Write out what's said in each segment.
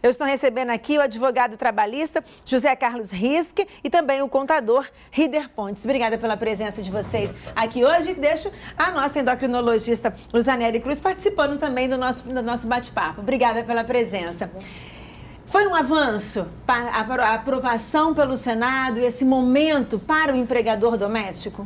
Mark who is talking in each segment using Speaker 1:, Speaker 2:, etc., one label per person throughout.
Speaker 1: Eu estou recebendo aqui o advogado trabalhista José Carlos Riske e também o contador Rider Pontes. Obrigada pela presença de vocês aqui hoje. Deixo a nossa endocrinologista Luzanelli Cruz participando também do nosso bate-papo. Obrigada pela presença. Foi um avanço a aprovação pelo Senado e esse momento para o empregador doméstico?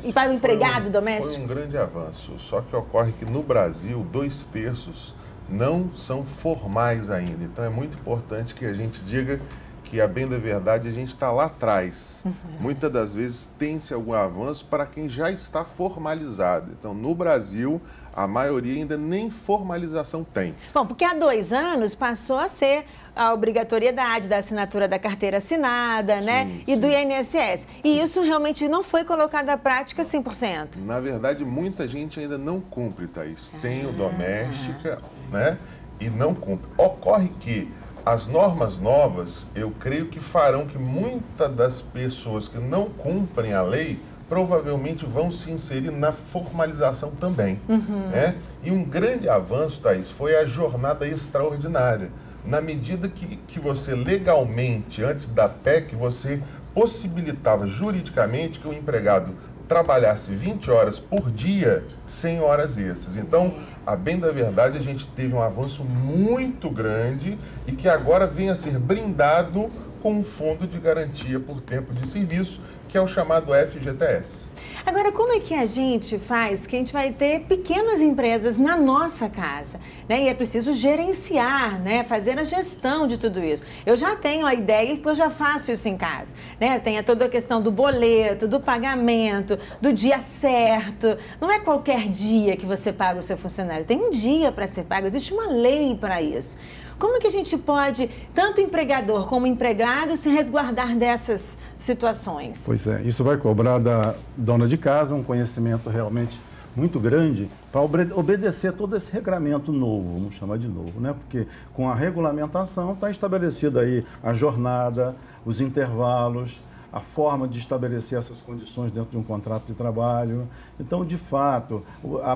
Speaker 1: E para o empregado doméstico?
Speaker 2: Foi um grande avanço, só que ocorre que no Brasil 2/3 não são formais ainda. Então é muito importante que a gente diga que, a bem da verdade, a gente está lá atrás. Muitas das vezes tem-se algum avanço para quem já está formalizado. Então, no Brasil, a maioria ainda nem formalização tem.
Speaker 1: Bom, porque há 2 anos passou a ser a obrigatoriedade da assinatura da carteira assinada, né? E do INSS. E isso realmente não foi colocado à prática 100%.
Speaker 2: Na verdade, muita gente ainda não cumpre, Thaís. Tem o doméstica, né? E não cumpre. Ocorre que as normas novas, eu creio que farão que muitas das pessoas que não cumprem a lei provavelmente vão se inserir na formalização também. Né? E um grande avanço, Thaís, foi a jornada extraordinária. Na medida que você legalmente, antes da PEC, você possibilitava juridicamente que o empregado trabalhasse 20 horas por dia, 100 horas extras. Então, a bem da verdade, a gente teve um avanço muito grande e que agora vem a ser brindado com um fundo de garantia por tempo de serviço, que é o chamado FGTS.
Speaker 1: Agora, como é que a gente faz que a gente vai ter pequenas empresas na nossa casa, né? E é preciso gerenciar, né? Fazer a gestão de tudo isso. Eu já tenho a ideia, porque eu já faço isso em casa, né? Tem toda a questão do boleto, do pagamento, do dia certo. Não é qualquer dia que você paga o seu funcionário. Tem um dia para ser pago, existe uma lei para isso. Como que a gente pode, tanto empregador como empregado, se resguardar dessas situações?
Speaker 3: Pois é, isso vai cobrar da dona de casa um conhecimento realmente muito grande para obedecer todo esse regramento novo, vamos chamar de novo, né? Porque com a regulamentação está estabelecida aí a jornada, os intervalos, a forma de estabelecer essas condições dentro de um contrato de trabalho. Então, de fato,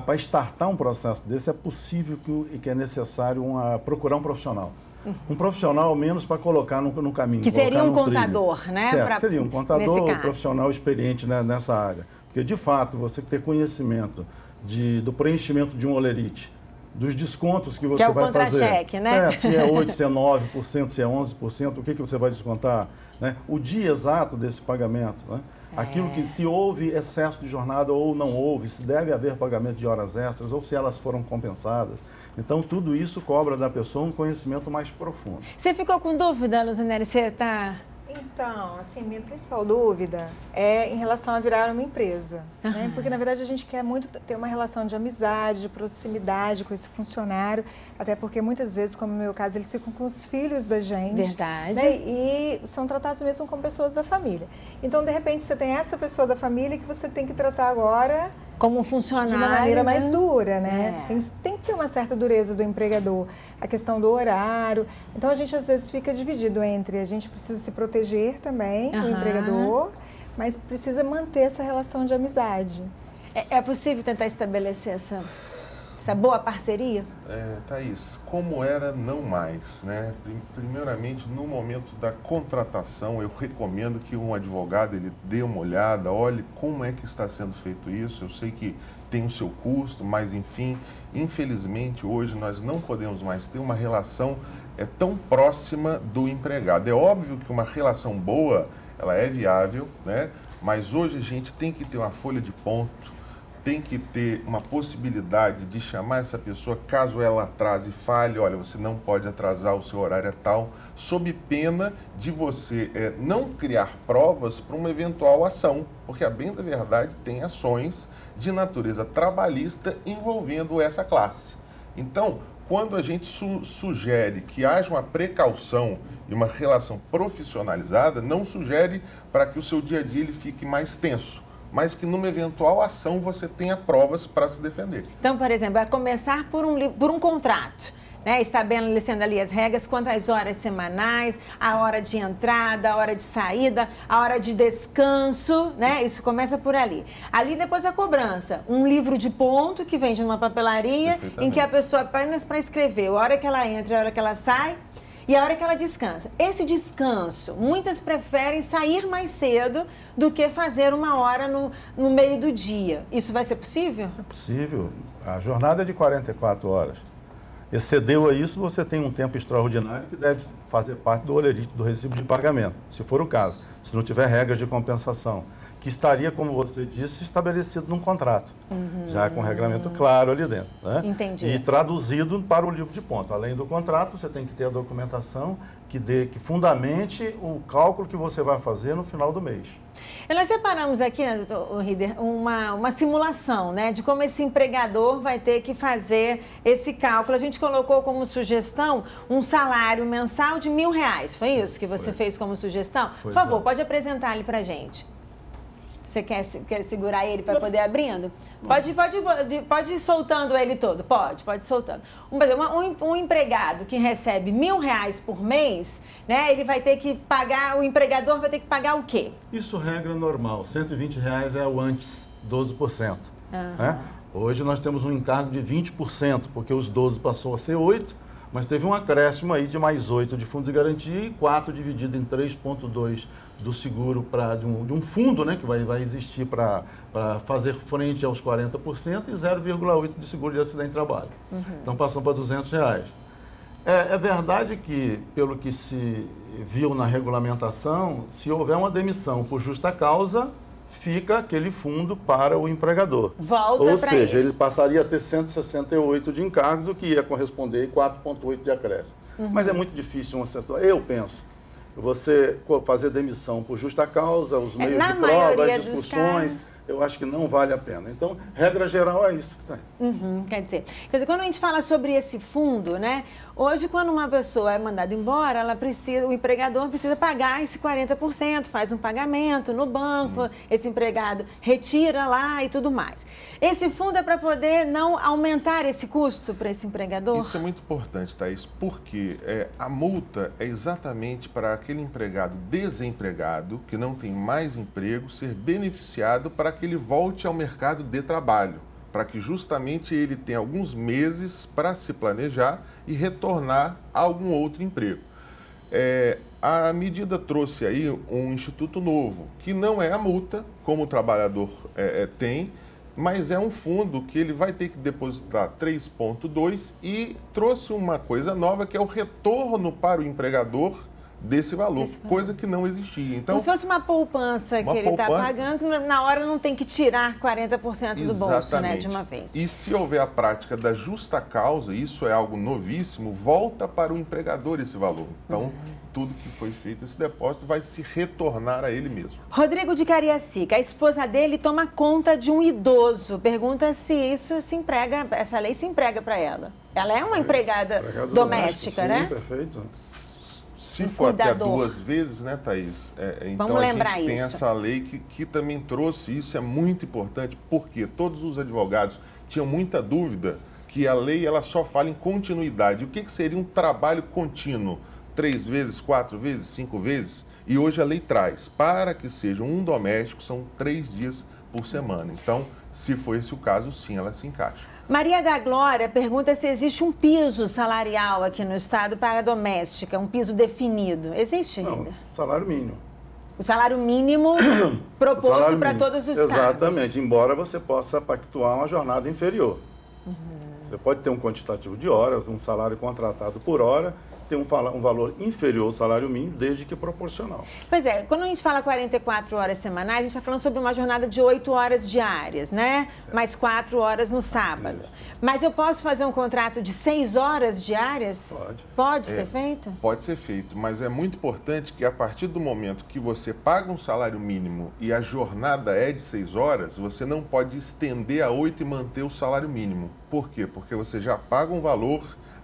Speaker 3: para startar um processo desse, é possível que é necessário procurar um profissional. Um profissional, ao menos, para colocar no caminho.
Speaker 1: Que seria um contador, né?
Speaker 3: Certo, seria um contador, um profissional experiente, né, nessa área. Porque, de fato, você ter conhecimento do preenchimento de um holerite, dos descontos que você vai fazer.
Speaker 1: Que é o contra-cheque, né?
Speaker 3: Se é 8%, se é 9%, se é 11%, o que você vai descontar? Né? O dia exato desse pagamento, né? Aquilo que, se houve excesso de jornada ou não houve, se deve haver pagamento de horas extras ou se elas foram compensadas. Então, tudo isso cobra da pessoa um conhecimento mais profundo.
Speaker 1: Você ficou com dúvida, Luzanelli? Você está...
Speaker 4: Então, assim, minha principal dúvida é em relação a virar uma empresa, né? Porque, na verdade, a gente quer muito ter uma relação de amizade, de proximidade com esse funcionário, até porque, muitas vezes, como no meu caso, eles ficam com os filhos da gente.
Speaker 1: Verdade.
Speaker 4: Né? E são tratados mesmo como pessoas da família. Então, de repente, você tem essa pessoa da família que você tem que tratar agora
Speaker 1: como um funcionário,
Speaker 4: de uma maneira mais dura, né?
Speaker 1: É.
Speaker 4: Tem que ter uma certa dureza do empregador, a questão do horário. Então, a gente às vezes fica dividido entre a gente precisa se proteger também, o empregador, mas precisa manter essa relação de amizade.
Speaker 1: É possível tentar estabelecer essa boa parceria?
Speaker 2: Thaís, como era, não mais, né? Primeiramente, no momento da contratação, eu recomendo que um advogado ele dê uma olhada, olhe como é que está sendo feito isso. Eu sei que tem o seu custo, mas enfim, infelizmente hoje nós não podemos mais ter uma relação tão próxima do empregado. É óbvio que uma relação boa, ela é viável, né? Mas hoje a gente tem que ter uma folha de ponto, tem que ter uma possibilidade de chamar essa pessoa, caso ela atrase e fale, olha, você não pode atrasar, o seu horário é tal, sob pena de você não criar provas para uma eventual ação, porque, a bem da verdade, tem ações de natureza trabalhista envolvendo essa classe. Então, quando a gente sugere que haja uma precaução e uma relação profissionalizada, não sugere para que o seu dia a dia ele fique mais tenso, mas que numa eventual ação você tenha provas para se defender.
Speaker 1: Então, por exemplo, a começar por um contrato, né? Estabelecendo ali as regras, quantas horas semanais, a hora de entrada, a hora de saída, a hora de descanso, né? Isso começa por ali. Ali depois a cobrança, um livro de ponto que vende numa papelaria, em que a pessoa apenas para escrever a hora que ela entra e a hora que ela sai, e a hora que ela descansa. Esse descanso, muitas preferem sair mais cedo do que fazer 1 hora no meio do dia. Isso vai ser possível?
Speaker 3: É possível. A jornada é de 44 horas. Excedeu a isso, você tem um tempo extraordinário que deve fazer parte do holerite, do recibo de pagamento, se for o caso, se não tiver regras de compensação, que estaria, como você disse, estabelecido num contrato, já com regulamento claro ali dentro. Né?
Speaker 1: Entendi.
Speaker 3: E traduzido para o livro de ponto. Além do contrato, você tem que ter a documentação que fundamente o cálculo que você vai fazer no final do mês.
Speaker 1: E nós separamos aqui, né, doutor Rieder, uma simulação, né, de como esse empregador vai ter que fazer esse cálculo. A gente colocou como sugestão um salário mensal de R$1.000. Foi isso que você fez como sugestão? Por favor, pode apresentar ele para a gente. Você quer segurar ele para poder abrindo? Pode ir soltando ele todo. Pode ir soltando. Um empregado que recebe R$1.000 por mês, né? Ele vai ter que pagar, o empregador vai ter que pagar o quê?
Speaker 3: Isso regra normal. R$120 é o antes, 12%. Né? Hoje nós temos um encargo de 20%, porque os 12 passou a ser 8%, mas teve um acréscimo aí de mais 8 de fundo de garantia e 4 dividido em 3,2 do seguro de um fundo, né, que vai existir para fazer frente aos 40% e 0,8 de seguro de acidente de trabalho. Então passam para R$200. É verdade que, pelo que se viu na regulamentação, se houver uma demissão por justa causa, fica aquele fundo para o empregador.
Speaker 1: Volta para ele.
Speaker 3: Ou seja, ele passaria a ter 168 de encargos, o que ia corresponder a 4,8 de acréscimo. Mas é muito difícil uma situação. Eu penso, você fazer demissão por justa causa, os meios de prova, as discussões, eu acho que não vale a pena. Então, regra geral é isso que tem.
Speaker 1: Quer dizer, quando a gente fala sobre esse fundo, né? Hoje, quando uma pessoa é mandada embora, o empregador precisa pagar esse 40%, faz um pagamento no banco, esse empregado retira lá e tudo mais. Esse fundo é para poder não aumentar esse custo para esse empregador?
Speaker 2: Isso é muito importante, Thaís, porque a multa é exatamente para aquele empregado desempregado, que não tem mais emprego, ser beneficiado para que ele volte ao mercado de trabalho, para que justamente ele tenha alguns meses para se planejar e retornar a algum outro emprego. A medida trouxe aí um instituto novo, que não é a multa, como o trabalhador tem, mas é um fundo que ele vai ter que depositar 3,2 e trouxe uma coisa nova, que é o retorno para o empregador desse valor, coisa que não existia. Então,
Speaker 1: como se fosse uma poupança que ele está pagando, na hora não tem que tirar 40% do bolso, né, de uma vez.
Speaker 2: E se houver a prática da justa causa, isso é algo novíssimo, volta para o empregador esse valor. Então, tudo que foi feito, esse depósito vai se retornar a ele mesmo.
Speaker 1: Rodrigo de Cariacica, a esposa dele toma conta de um idoso. Pergunta se essa lei se emprega para ela. Ela é uma empregada doméstica, né?
Speaker 3: Sim, perfeito.
Speaker 2: Se for até 2 vezes, né, Thaís? Então a gente tem essa lei que também trouxe, isso é muito importante, porque todos os advogados tinham muita dúvida que a lei ela só fala em continuidade. O que seria um trabalho contínuo? 3 vezes, 4 vezes, 5 vezes? E hoje a lei traz, para que seja um doméstico, são 3 dias por semana. Então, se for esse o caso, sim, ela se encaixa.
Speaker 1: Maria da Glória pergunta se existe um piso salarial aqui no estado para a doméstica, um piso definido. Existe, Rieder?
Speaker 3: Não, salário mínimo.
Speaker 1: O salário mínimo proposto para todos os cargos.
Speaker 3: Exatamente, embora você possa pactuar uma jornada inferior. Você pode ter um quantitativo de horas, um salário contratado por hora, ter um valor inferior ao salário mínimo, desde que proporcional.
Speaker 1: Pois é, quando a gente fala 44 horas semanais, a gente está falando sobre uma jornada de 8 horas diárias, né? Mais 4 horas no sábado. Isso. Mas eu posso fazer um contrato de 6 horas diárias?
Speaker 3: Pode.
Speaker 1: Pode ser feito?
Speaker 2: Pode ser feito, mas é muito importante que a partir do momento que você paga um salário mínimo e a jornada é de 6 horas, você não pode estender a 8 e manter o salário mínimo. Por quê? Porque você já paga um valor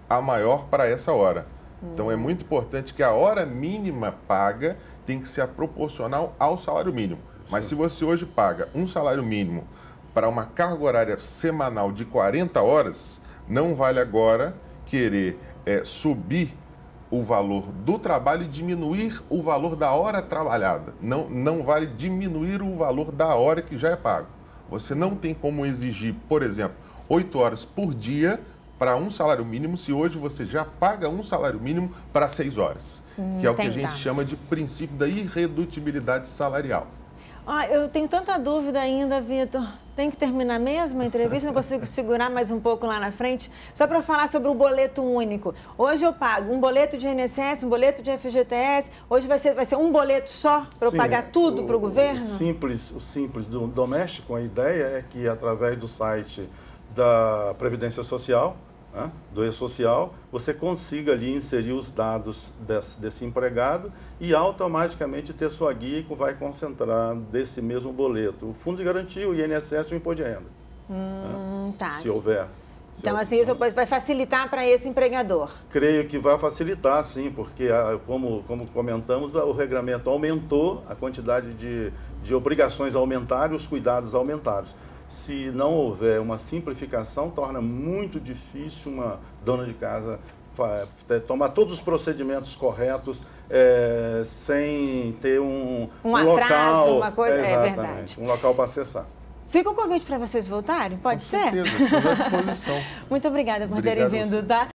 Speaker 2: a maior para essa hora. Então, é muito importante que a hora mínima paga tem que ser proporcional ao salário mínimo. Mas se você hoje paga um salário mínimo para uma carga horária semanal de 40 horas, não vale agora querer subir o valor do trabalho e diminuir o valor da hora trabalhada. Não vale diminuir o valor da hora que já é pago. Você não tem como exigir, por exemplo, 8 horas por dia para um salário mínimo se hoje você já paga um salário mínimo para 6 horas, que é o que a gente chama de princípio da irredutibilidade salarial.
Speaker 1: Eu tenho tanta dúvida ainda, Vitor. Tem que terminar mesmo a entrevista? Não consigo segurar mais um pouco lá na frente? Só para falar sobre o boleto único. Hoje eu pago um boleto de INSS, um boleto de FGTS. Hoje vai ser um boleto só para eu pagar tudo para o governo?
Speaker 3: O simples do doméstico, a ideia é que através do site da Previdência Social, né, do E-Social, você consiga ali inserir os dados desse empregado e automaticamente ter sua guia que vai concentrar desse mesmo boleto o Fundo de Garantia, o INSS e o Imposto de Renda.
Speaker 1: Tá.
Speaker 3: Se houver.
Speaker 1: Então, assim, isso vai facilitar para esse empregador?
Speaker 3: Creio que vai facilitar, sim, porque, como comentamos, o regramento aumentou, a quantidade de obrigações aumentaram e os cuidados aumentaram. Se não houver uma simplificação, torna muito difícil uma dona de casa tomar todos os procedimentos corretos sem ter um
Speaker 1: atraso,
Speaker 3: local,
Speaker 1: uma coisa, é verdade.
Speaker 3: Um local para acessar.
Speaker 1: Fica o convite para vocês voltarem, pode ser?
Speaker 2: Com certeza, estou à disposição.
Speaker 1: Muito obrigada por terem vindo, tá?